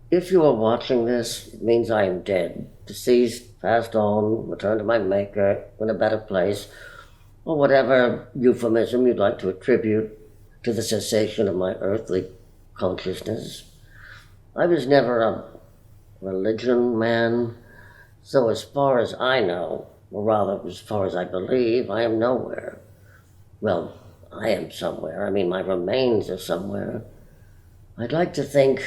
If you are watching this, it means I am dead, deceased, passed on, returned to my Maker, in a better place, or whatever euphemism you'd like to attribute to the cessation of my earthly consciousness. I was never a religion man, so as far as I know, or rather as far as I believe, I am nowhere. Well, I am somewhere. I mean, my remains are somewhere. I'd like to think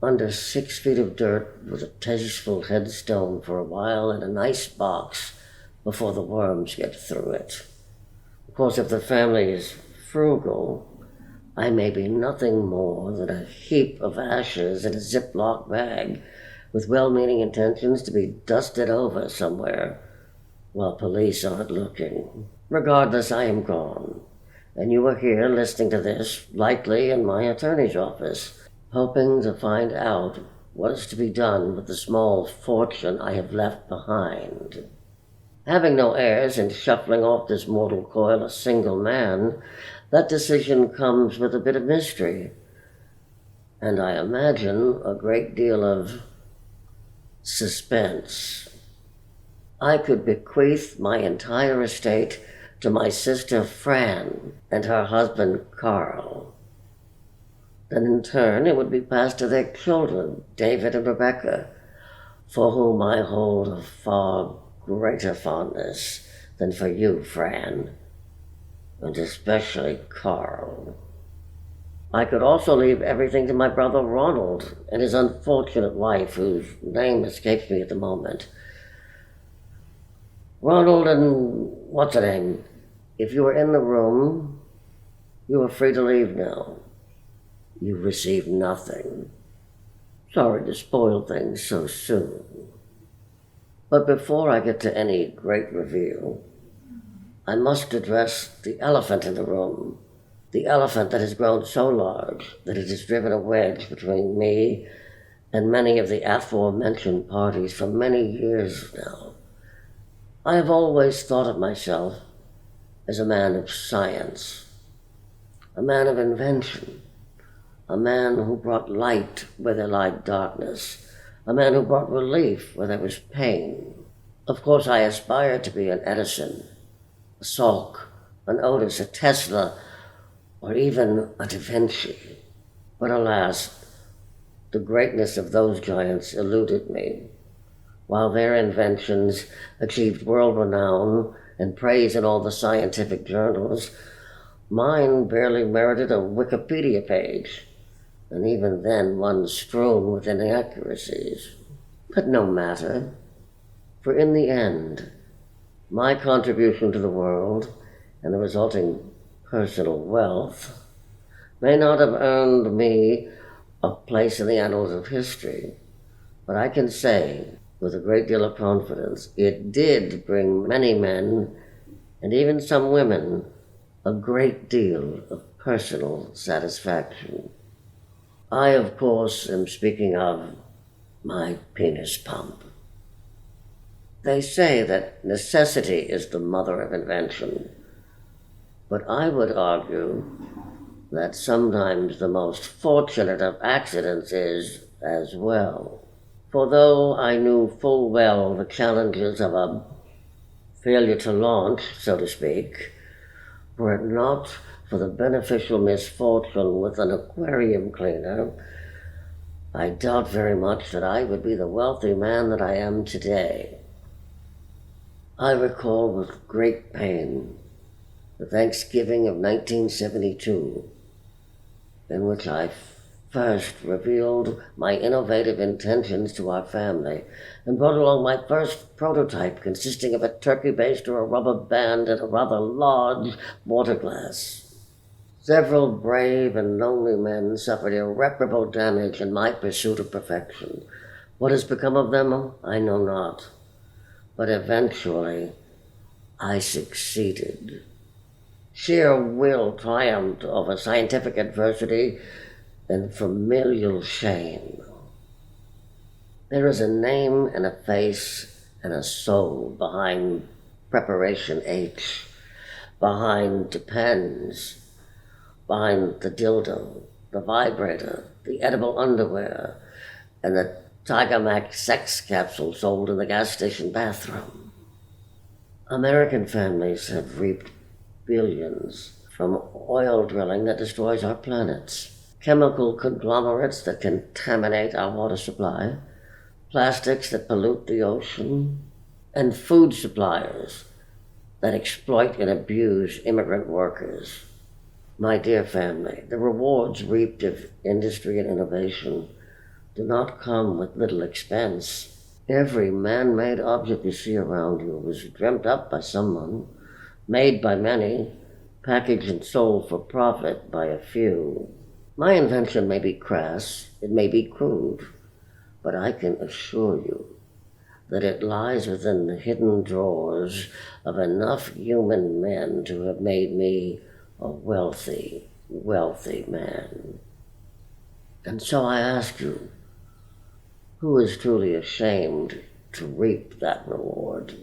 under 6 feet of dirt with a tasteful headstone for a while and a nice box before the worms get through it. Of course, if the family is frugal, I may be nothing more than a heap of ashes in a Ziploc bag with well-meaning intentions to be dusted over somewhere while police aren't looking. Regardless, I am gone, and you are here listening to this, likely in my attorney's office, hoping to find out what is to be done with the small fortune I have left behind. Having no heirs and shuffling off this mortal coil a single man, that decision comes with a bit of mystery, and I imagine a great deal of suspense. I could bequeath my entire estate to my sister Fran and her husband Carl. Then in turn it would be passed to their children, David and Rebecca, for whom I hold a far greater fondness than for you, Fran, and especially Carl. I could also leave everything to my brother Ronald and his unfortunate wife, whose name escapes me at the moment. Ronald and what's her name? If you were in the room, you are free to leave now. You received nothing. Sorry to spoil things so soon. But before I get to any great reveal, I must address the elephant in the room, the elephant that has grown so large that it has driven a wedge between me and many of the aforementioned parties for many years now. I have always thought of myself as a man of science, a man of invention, a man who brought light where there lied darkness, a man who brought relief where there was pain. Of course, I aspired to be an Edison, a Salk, an Otis, a Tesla, or even a Da Vinci. But alas, the greatness of those giants eluded me. While their inventions achieved world renown and praise in all the scientific journals, mine barely merited a Wikipedia page, and even then one strewn with inaccuracies. But no matter, for in the end, my contribution to the world and the resulting personal wealth may not have earned me a place in the annals of history, but I can say with a great deal of confidence it did bring many men, and even some women, a great deal of personal satisfaction. I, of course, am speaking of my penis pump. They say that necessity is the mother of invention, but I would argue that sometimes the most fortunate of accidents is as well. For though I knew full well the challenges of a failure to launch, so to speak, were it not for the beneficial misfortune with an aquarium cleaner, I doubt very much that I would be the wealthy man that I am today. I recall with great pain the Thanksgiving of 1972, in which I first revealed my innovative intentions to our family and brought along my first prototype consisting of a turkey baster, a rubber band, and a rather large water glass. Several brave and lonely men suffered irreparable damage in my pursuit of perfection. What has become of them, I know not. But eventually, I succeeded. Sheer will triumphed over scientific adversity and familial shame. There is a name and a face and a soul behind Preparation H. behind depends, behind the dildo, the vibrator, the edible underwear, and the Tiger Max sex capsule sold in the gas station bathroom. American families have reaped billions from oil drilling that destroys our planets, chemical conglomerates that contaminate our water supply, plastics that pollute the ocean, and food suppliers that exploit and abuse immigrant workers. My dear family, the rewards reaped of industry and innovation do not come with little expense. Every man-made object you see around you was dreamt up by someone, made by many, packaged and sold for profit by a few. My invention may be crass, it may be crude, but I can assure you that it lies within the hidden drawers of enough human men to have made me a wealthy, wealthy man. And so I ask you, who is truly ashamed to reap that reward?